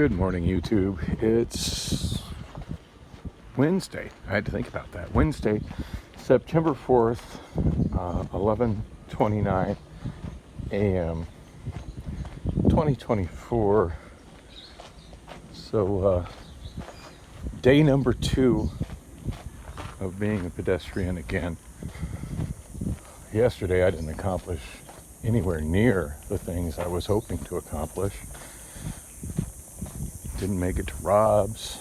Good morning, YouTube. It's Wednesday. I had to think about that. Wednesday, September 4th, 11:29 a.m. 2024. So, day number 2 of being a pedestrian again. Yesterday, I didn't accomplish anywhere near the things I was hoping to accomplish. Didn't make it to Rob's.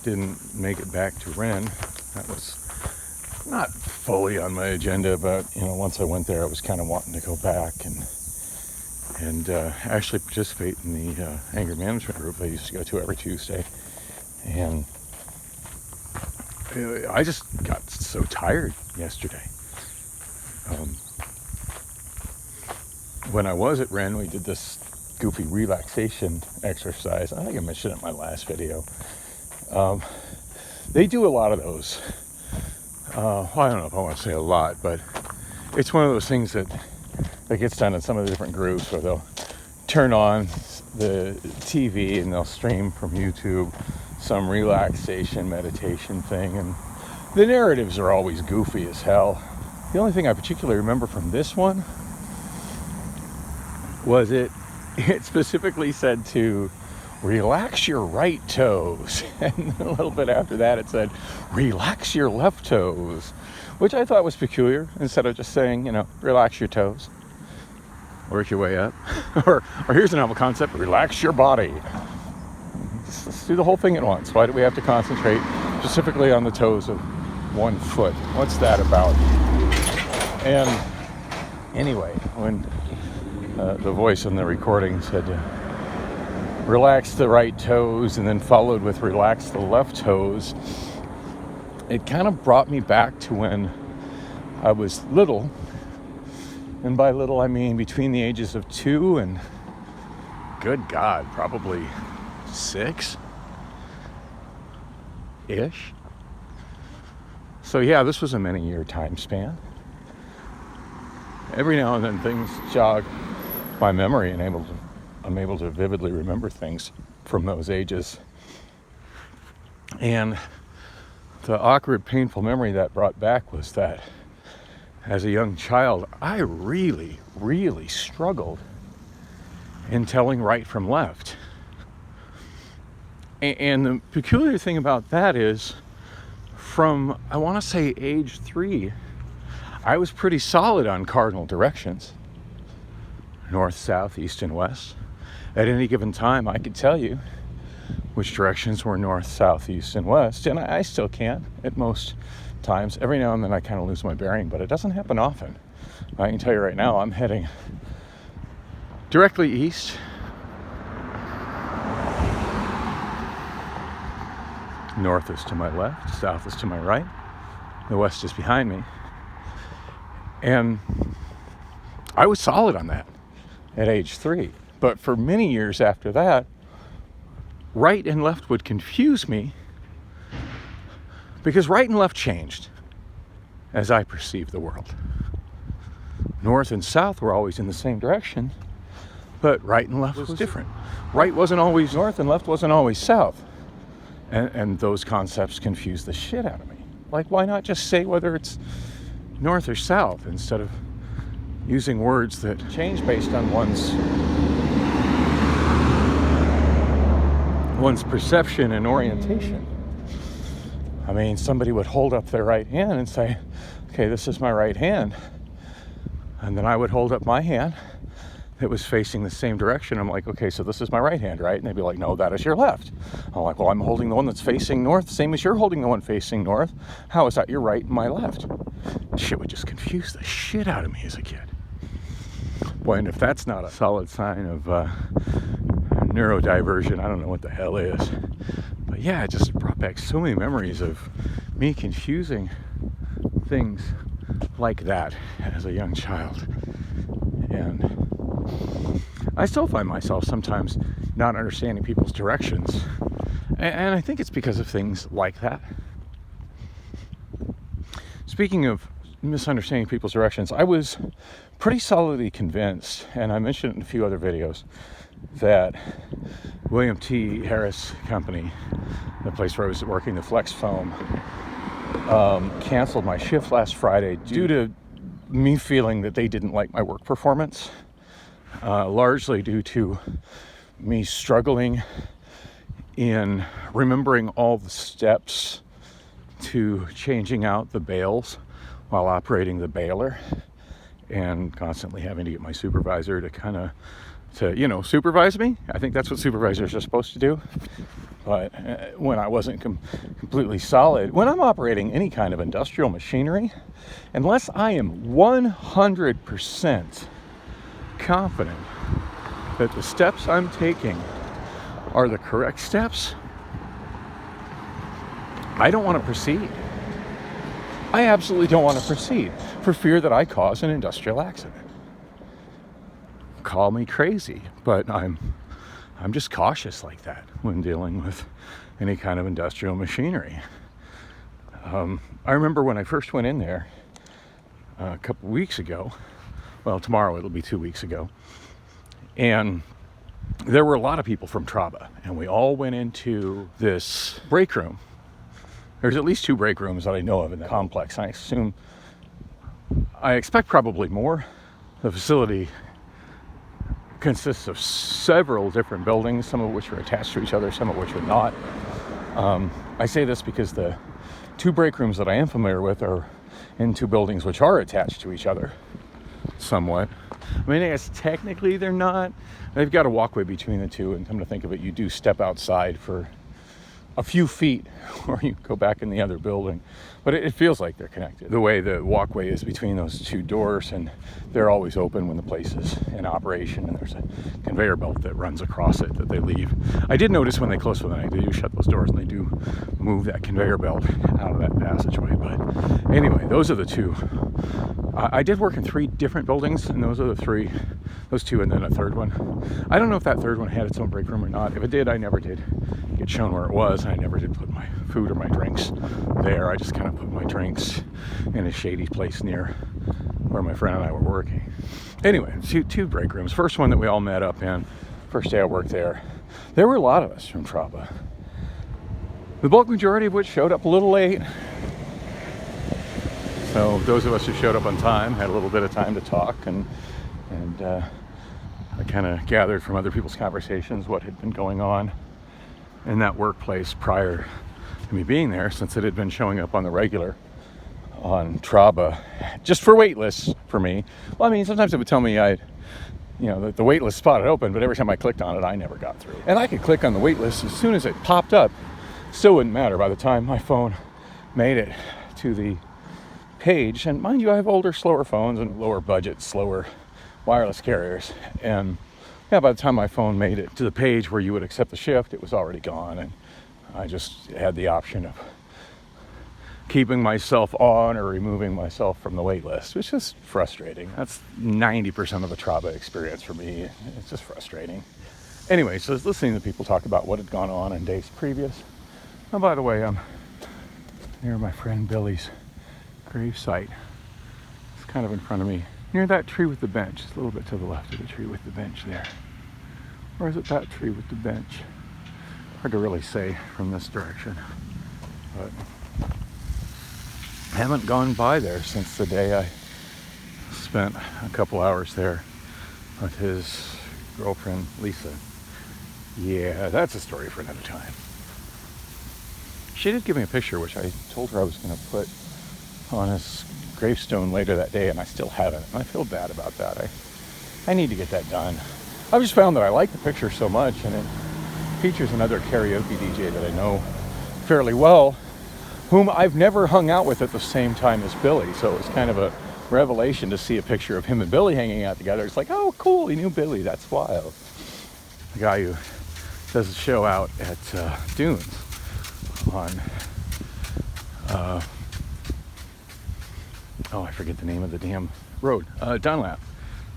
Didn't make it back to Wren. That was not fully on my agenda, but once I went there, I was kind of wanting to go back and actually participate in the anger management group I used to go to every Tuesday. And I just got so tired yesterday. When I was at Wren, we did this goofy relaxation exercise. I think I mentioned it in my last video. They do a lot of those. I don't know if I want to say a lot, but it's one of those things that gets done in some of the different groups where they'll turn on the TV and they'll stream from YouTube some relaxation meditation thing, and the narratives are always goofy as hell. The only thing I particularly remember from this one was it specifically said to relax your right toes, and a little bit after that it said relax your left toes, which I thought was peculiar. Instead of just saying relax your toes, work your way up, or here's a novel concept, relax your body. Let's do the whole thing at once. Why do we have to concentrate specifically on the toes of one foot? What's that about? And anyway, when the voice in the recording said relax the right toes and then followed with relax the left toes, it kind of brought me back to when I was little. And by little I mean between the ages of 2 and, good God, probably 6-ish. So yeah, this was a many-year time span. Every now and then things jog my memory, and I'm able to vividly remember things from those ages. And the awkward, painful memory that brought back was that as a young child, I really, really struggled in telling right from left. And the peculiar thing about that is, from, I want to say, age 3, I was pretty solid on cardinal directions. North, south, east, and west. At any given time, I could tell you which directions were north, south, east, and west, and I still can at most times. Every now and then I kind of lose my bearing, but it doesn't happen often. I can tell you right now, I'm heading directly east. North is to my left, south is to my right, the west is behind me. And I was solid on that at age 3. But for many years after that, right and left would confuse me, because right and left changed as I perceived the world. North and south were always in the same direction, but right and left was different. Right wasn't always north and left wasn't always south. And those concepts confuse the shit out of me. Like, why not just say whether it's north or south instead of using words that change based on one's perception and orientation? I mean, somebody would hold up their right hand and say, okay, this is my right hand. And then I would hold up my hand that was facing the same direction. I'm like, okay, so this is my right hand, right? And they'd be like, no, that is your left. I'm like, well, I'm holding the one that's facing north, same as you're holding the one facing north. How is that your right and my left? Shit would just confuse the shit out of me as a kid. Boy, and if that's not a solid sign of neurodiversion, I don't know what the hell is. But yeah, it just brought back so many memories of me confusing things like that as a young child. And I still find myself sometimes not understanding people's directions. And I think it's because of things like that. Speaking of misunderstanding people's directions. I was pretty solidly convinced, and I mentioned it in a few other videos, that William T. Harris Company, the place where I was working, the Flex Foam, canceled my shift last Friday due to me feeling that they didn't like my work performance, largely due to me struggling in remembering all the steps to changing out the bales while operating the baler, and constantly having to get my supervisor to supervise me. I think that's what supervisors are supposed to do. But when I wasn't completely solid, when I'm operating any kind of industrial machinery, unless I am 100% confident that the steps I'm taking are the correct steps, I don't want to proceed. I absolutely don't want to proceed for fear that I cause an industrial accident. Call me crazy, but I'm just cautious like that when dealing with any kind of industrial machinery. I remember when I first went in there a couple weeks ago. Well, tomorrow it'll be 2 weeks ago. And there were a lot of people from Traba, and we all went into this break room. There's at least 2 break rooms that I know of in the complex. I expect probably more. The facility consists of several different buildings, some of which are attached to each other, some of which are not. I say this because the 2 break rooms that I am familiar with are in 2 buildings which are attached to each other somewhat. I mean, I guess technically they're not. They've got a walkway between the 2, and come to think of it, you do step outside for a few feet or you go back in the other building, but it feels like they're connected. The way the walkway is between those 2 doors, and they're always open when the place is in operation, and there's a conveyor belt that runs across it that they leave. I did notice when they close for the night, they do shut those doors and they do move that conveyor belt out of that passageway. But anyway, those are the 2. I did work in 3 different buildings, and those are the 3, those 2, and then a 3rd one. I don't know if that 3rd one had its own break room or not. If it did, I never did get shown where it was, and I never did put my food or my drinks there. I just kind of put my drinks in a shady place near where my friend and I were working. Anyway, 2 break rooms. First one that we all met up in, first day I worked there. There were a lot of us from Traba. The bulk majority of which showed up a little late. So those of us who showed up on time had a little bit of time to talk, and I kind of gathered from other people's conversations what had been going on in that workplace prior to me being there, since it had been showing up on the regular on Traba just for wait lists for me. Well, I mean, sometimes it would tell me that the wait list spot had opened, but every time I clicked on it, I never got through. And I could click on the wait list as soon as it popped up. Still wouldn't matter by the time my phone made it to the page. And mind you, I have older, slower phones and lower budget, slower wireless carriers. And yeah, by the time my phone made it to the page where you would accept the shift, it was already gone. And I just had the option of keeping myself on or removing myself from the wait list, which is frustrating. That's 90% of the Traba experience for me. It's just frustrating. Anyway, so I was listening to people talk about what had gone on in days previous. Oh, by the way, I'm near my friend Billy's grave site. It's kind of in front of me, near that tree with the bench. It's a little bit to the left of the tree with the bench there. Or is it that tree with the bench? Hard to really say from this direction. But I haven't gone by there since the day I spent a couple hours there with his girlfriend, Lisa. Yeah, that's a story for another time. She did give me a picture, which I told her I was going to put on his gravestone later that day, and I still haven't. And I feel bad about that. I need to get that done. I've just found that I like the picture so much, and it features another karaoke DJ that I know fairly well, whom I've never hung out with at the same time as Billy. So it was kind of a revelation to see a picture of him and Billy hanging out together. It's like, oh, cool, he knew Billy. That's wild. The guy who does a show out at Dunes on, I forget the name of the damn road. Dunlap.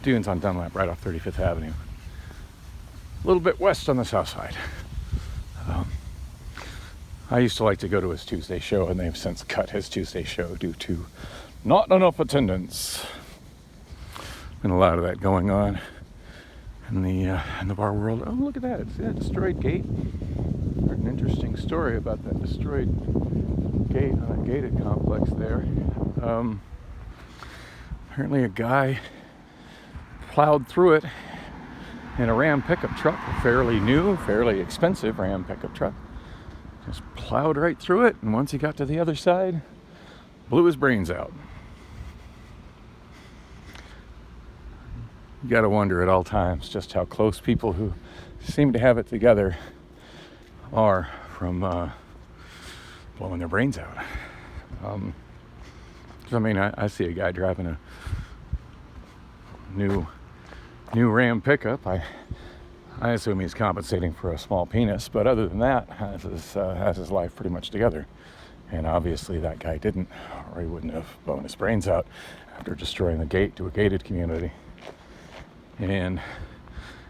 Dunes on Dunlap, right off 35th Avenue. A little bit west on the south side. I used to like to go to his Tuesday show, and they've since cut his Tuesday show due to Not enough attendance. Been a lot of that going on in the bar world. Oh, look at that! It's a destroyed gate. Heard an interesting story about that destroyed gate on a gated complex there. Apparently, a guy plowed through it in a Ram pickup truck, a fairly new, fairly expensive Ram pickup truck. Just plowed right through it, and once he got to the other side, blew his brains out. You got to wonder at all times just how close people who seem to have it together are from blowing their brains out. I mean, I see a guy driving a new Ram pickup. I assume he's compensating for a small penis, but other than that, has his life pretty much together. And obviously that guy didn't, or he wouldn't have blown his brains out after destroying the gate to a gated community. And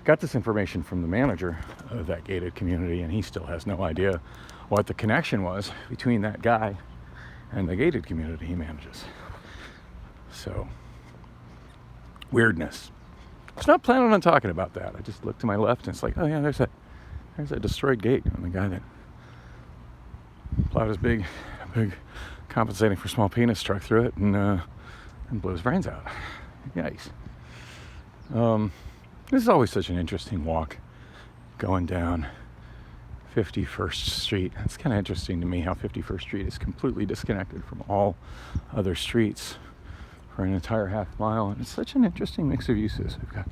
got this information from the manager of that gated community, and he still has no idea what the connection was between that guy and the gated community he manages. So, weirdness. I was not planning on talking about that. I just looked to my left, and it's like, oh yeah, there's that destroyed gate, and the guy that plowed his big compensating for small penis truck through it and blew his brains out. Yikes. This is always such an interesting walk, going down 51st Street. It's kind of interesting to me how 51st Street is completely disconnected from all other streets for an entire half mile, and it's such an interesting mix of uses. We've got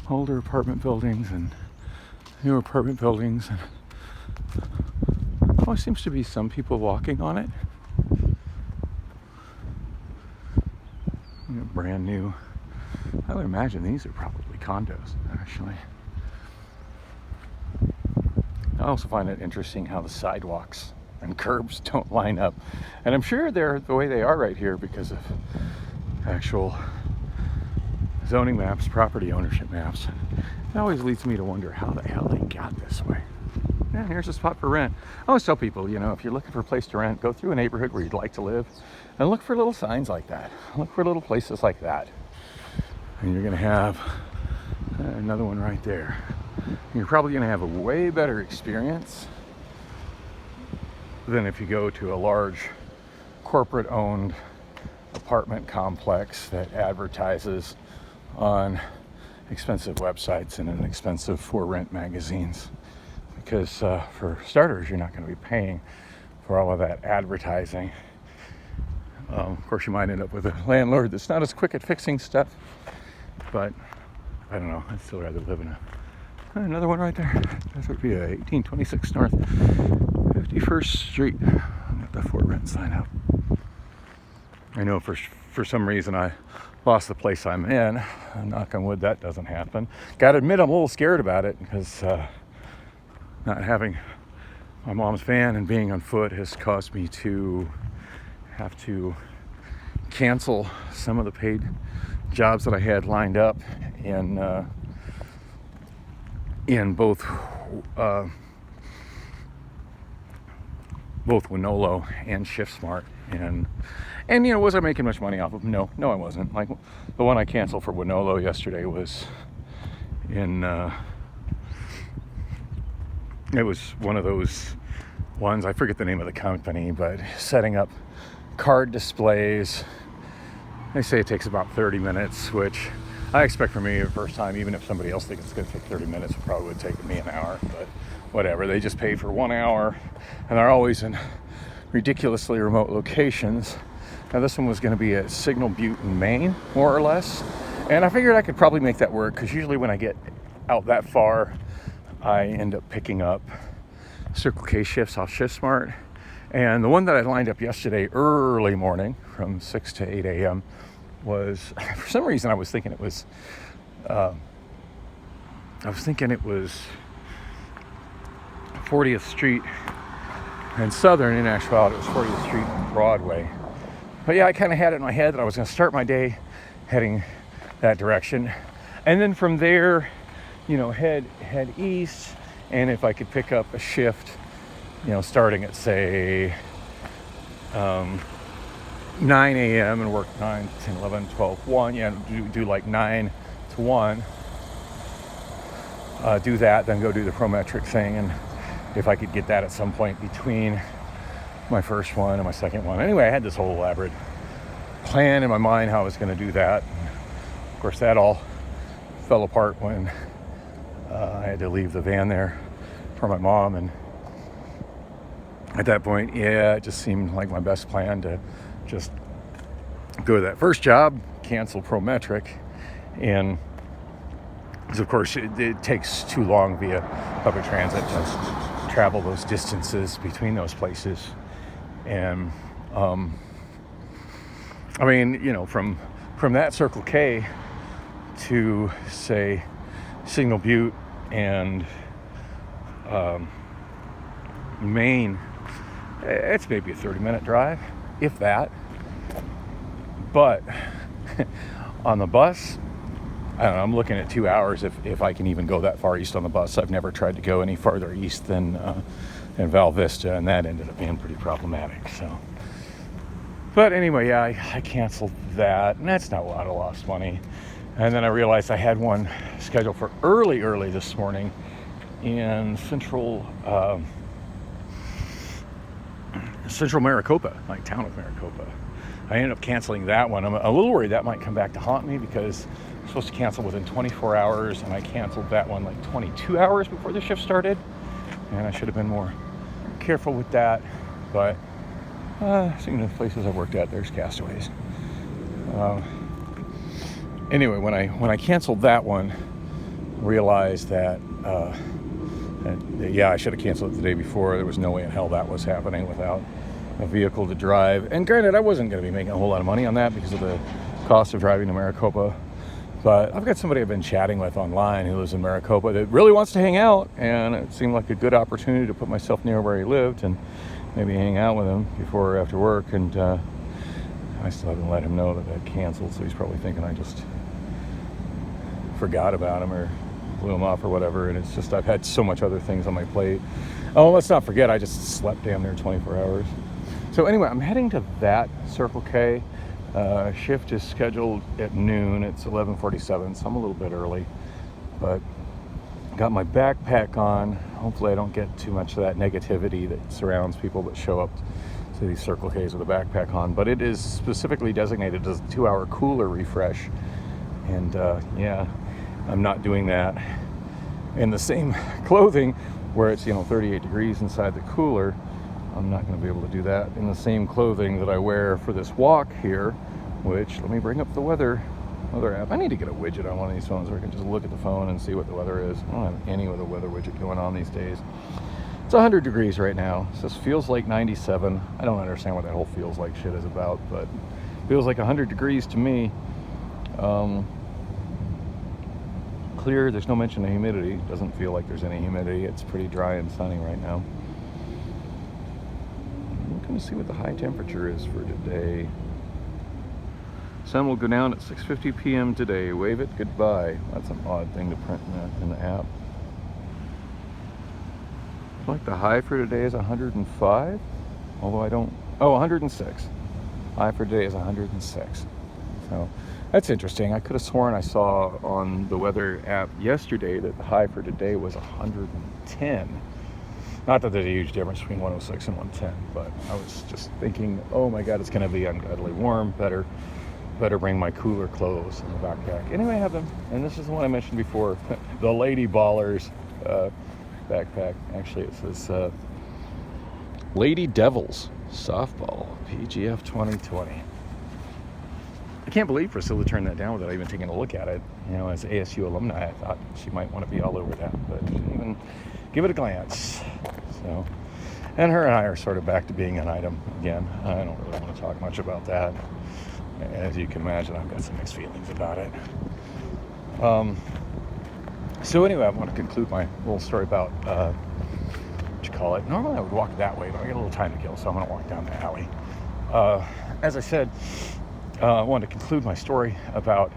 older apartment buildings and new apartment buildings, and always seems to be some people walking on it. Brand new. I would imagine these are probably condos, actually. I also find it interesting how the sidewalks and curbs don't line up. And I'm sure they're the way they are right here because of actual zoning maps, property ownership maps. It always leads me to wonder how the hell they got this way. Yeah, here's a spot for rent. I always tell people, if you're looking for a place to rent, go through a neighborhood where you'd like to live and look for little signs like that. Look for little places like that. And you're going to have another one right there. You're probably going to have a way better experience than if you go to a large corporate-owned apartment complex that advertises on expensive websites and in expensive for-rent magazines. Because for starters, you're not going to be paying for all of that advertising. Of course, you might end up with a landlord that's not as quick at fixing stuff. But I don't know. I'd still rather live in another one right there. This would be a 1826 North 51st Street. I'll get the for rent sign out. I know for some reason I lost the place I'm in. Knock on wood, that doesn't happen. Gotta admit, I'm a little scared about it because not having my mom's van and being on foot has caused me to have to cancel some of the paid jobs that I had lined up in both Winolo and ShiftSmart, and was I making much money off of them? No, I wasn't. Like the one I canceled for Winolo yesterday was it was one of those ones, I forget the name of the company, but setting up card displays. They say it takes about 30 minutes, which I expect for me the first time, even if somebody else thinks it's going to take 30 minutes, it probably would take me an hour, but whatever. They just pay for 1 hour, and they're always in ridiculously remote locations. Now this one was going to be at Signal Butte in Maine, more or less, and I figured I could probably make that work, because usually when I get out that far, I end up picking up Circle K shifts off ShiftSmart. And the one that I lined up yesterday early morning from 6 to 8 a.m. was, for some reason I was thinking it was 40th Street and Southern. In actuality, it was 40th Street and Broadway. But yeah, I kind of had it in my head that I was going to start my day heading that direction. And then from there, head east. And if I could pick up a shift, starting at say 9 a.m. and work 9, 10, 11, 12, 1. Yeah, do like 9 to 1. Do that, then go do the prometric thing, and if I could get that at some point between my first one and my second one. Anyway, I had this whole elaborate plan in my mind how I was going to do that. And of course, that all fell apart when I had to leave the van there for my mom, and at that point, yeah, it just seemed like my best plan to just go to that first job, cancel prometric, and because of course it takes too long via public transit to travel those distances between those places. And I mean, you know, from that Circle K to say Signal Butte and Maine, it's maybe a 30-minute drive, if that. But on the bus, I don't know, I'm looking at 2 hours if I can even go that far east on the bus. I've never tried to go any farther east than Val Vista, and that ended up being pretty problematic. So, but anyway, yeah, I canceled that, and that's not a lot of lost money. And then I realized I had one scheduled for early this morning in central Maricopa, like town of Maricopa. I ended up canceling that one. I'm a little worried that might come back to haunt me because I'm supposed to cancel within 24 hours, and I canceled that one like 22 hours before the shift started. And I should have been more careful with that. But seeing the places I've worked at, there's castaways. Anyway, when I canceled that one, realized that yeah, I should have canceled it the day before. There was no way in hell that was happening without a vehicle to drive. And granted, I wasn't going to be making a whole lot of money on that because of the cost of driving to Maricopa. But I've got somebody I've been chatting with online who lives in Maricopa that really wants to hang out, and it seemed like a good opportunity to put myself near where he lived and maybe hang out with him before or after work. And I still haven't let him know that I canceled, so he's probably thinking I just forgot about him or blew him off or whatever. And it's just I've had so much other things on my plate. Oh, let's not forget, I just slept damn near 24 hours. So anyway, I'm heading to that Circle K. Shift is scheduled at noon. It's 11:47, so I'm a little bit early. But got my backpack on. Hopefully I don't get too much of that negativity that surrounds people that show up to these Circle Ks with a backpack on. But it is specifically designated as a 2-hour cooler refresh. And yeah, I'm not doing that in the same clothing where it's 38 degrees inside the cooler. I'm not going to be able to do that in the same clothing that I wear for this walk here, which, let me bring up the weather app. I need to get a widget on one of these phones where I can just look at the phone and see what the weather is. I don't have any with a weather widget going on these days. It's 100 degrees right now. So this feels like 97. I don't understand what that whole feels like shit is about, but it feels like 100 degrees to me. Clear, there's no mention of humidity. Doesn't feel like there's any humidity. It's pretty dry and sunny right now. I'm looking to see what the high temperature is for today. Sun will go down at 6:50 p.m. today. Wave it goodbye. That's an odd thing to print in the app. I feel like the high for today is 105. Although I don't... Oh, 106. High for today is 106. So that's interesting. I could have sworn I saw on the weather app yesterday that the high for today was 110. Not that there's a huge difference between 106 and 110, but I was just thinking, oh my God, it's going to be ungodly warm. Better bring my cooler clothes in the backpack. Anyway, I have them, and this is the one I mentioned before, the Lady Ballers backpack. Actually, it says Lady Devils Softball PGF 2020. I can't believe Priscilla turned that down without even taking a look at it. As ASU alumni, I thought she might want to be all over that, but she didn't even give it a glance. So, and her and I are sort of back to being an item again. I don't really want to talk much about that. As you can imagine, I've got some mixed feelings about it. So anyway, I want to conclude my little story about, normally I would walk that way, but I got a little time to kill, so I'm going to walk down the alley. As I said, I wanted to conclude my story about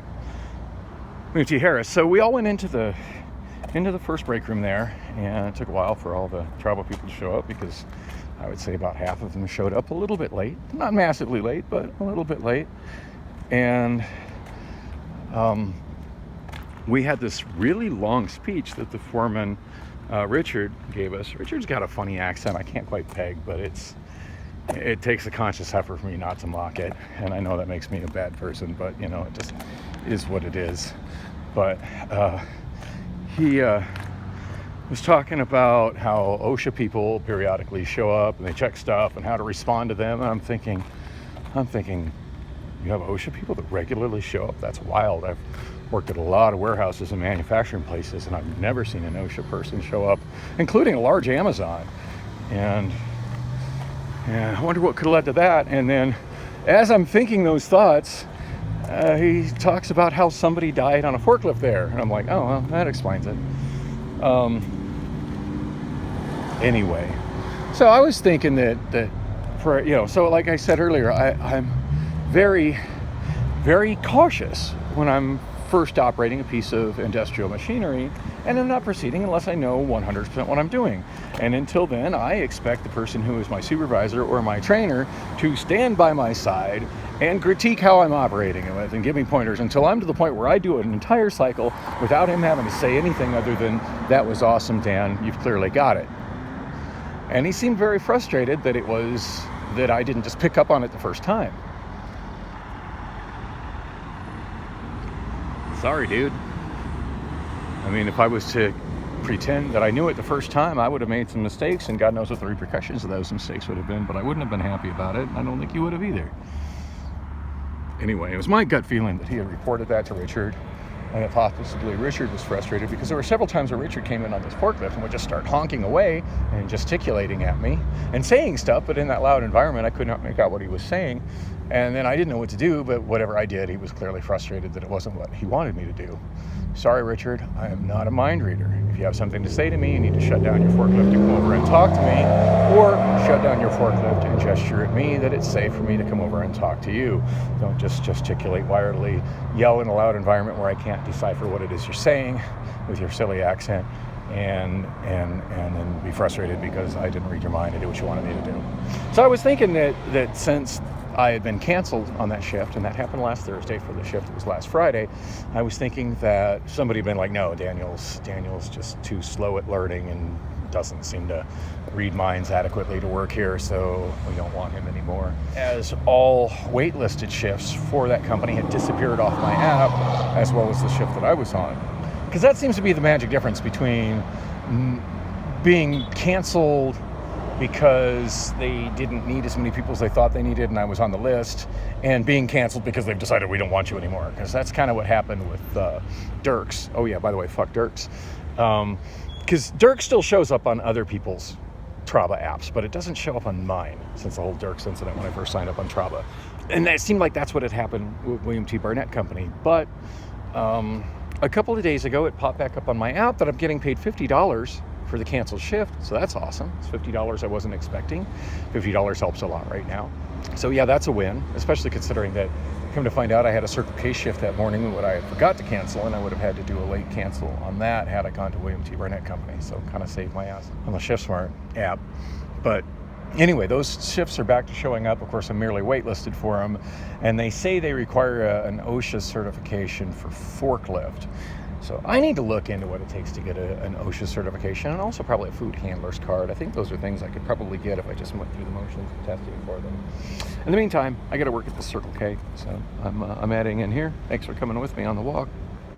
Moochie Harris. So we all went into the first break room there, and it took a while for all the travel people to show up because I would say about half of them showed up a little bit late. Not massively late, but a little bit late. And we had this really long speech that the foreman, Richard, gave us. Richard's got a funny accent I can't quite peg, but it takes a conscious effort for me not to mock it. And I know that makes me a bad person, but it just is what it is. But he was talking about how OSHA people periodically show up and they check stuff and how to respond to them. And I'm thinking, you have OSHA people that regularly show up? That's wild. I've worked at a lot of warehouses and manufacturing places, and I've never seen an OSHA person show up, including a large Amazon. And I wonder what could have led to that. And then as I'm thinking those thoughts, he talks about how somebody died on a forklift there. And I'm like, oh, well, that explains it. Anyway, so I was thinking that for, so like I said earlier, I'm very, very cautious when I'm first operating a piece of industrial machinery, and I'm not proceeding unless I know 100% what I'm doing. And until then, I expect the person who is my supervisor or my trainer to stand by my side and critique how I'm operating it with and give me pointers until I'm to the point where I do an entire cycle without him having to say anything other than, "That was awesome, Dan, you've clearly got it." And he seemed very frustrated that I didn't just pick up on it the first time. Sorry, dude. I mean, if I was to pretend that I knew it the first time, I would have made some mistakes, and God knows what the repercussions of those mistakes would have been, but I wouldn't have been happy about it, and I don't think you would have either. Anyway, it was my gut feeling that he had reported that to Richard, and that possibly Richard was frustrated because there were several times where Richard came in on this forklift and would just start honking away and gesticulating at me and saying stuff, but in that loud environment, I could not make out what he was saying. And then I didn't know what to do, but whatever I did, he was clearly frustrated that it wasn't what he wanted me to do. Sorry, Richard, I am not a mind reader. If you have something to say to me, you need to shut down your forklift and come over and talk to me, or shut down your forklift and gesture at me that it's safe for me to come over and talk to you. Don't just gesticulate wildly, yell in a loud environment where I can't decipher what it is you're saying with your silly accent, and then be frustrated because I didn't read your mind and do what you wanted me to do. So I was thinking that since I had been canceled on that shift, and that happened last Thursday for the shift that was last Friday, I was thinking that somebody had been like, no, Daniel's just too slow at learning and doesn't seem to read minds adequately to work here, so we don't want him anymore. As all waitlisted shifts for that company had disappeared off my app, as well as the shift that I was on. Because that seems to be the magic difference between being canceled because they didn't need as many people as they thought they needed and I was on the list, and being canceled because they've decided we don't want you anymore. Because that's kind of what happened with Dirks. Oh yeah, by the way, fuck Dirks. Because Dirks still shows up on other people's Traba apps, but it doesn't show up on mine since the whole Dirks incident when I first signed up on Traba. And it seemed like that's what had happened with William T. Barnett Company. But a couple of days ago, it popped back up on my app that I'm getting paid $50 for the canceled shift, so that's awesome. It's $50 I wasn't expecting. $50 helps a lot right now. So yeah, that's a win, especially considering that, come to find out, I had a Circle K shift that morning that I forgot to cancel, and I would have had to do a late cancel on that had I gone to William T. Barnett Company, so kind of saved my ass on the ShiftSmart app. But anyway, those shifts are back to showing up. Of course, I'm merely waitlisted for them, and they say they require an OSHA certification for forklift. So I need to look into what it takes to get an OSHA certification, and also probably a food handler's card. I think those are things I could probably get if I just went through the motions of testing for them. In the meantime, I got to work at the Circle K, so I'm adding in here. Thanks for coming with me on the walk.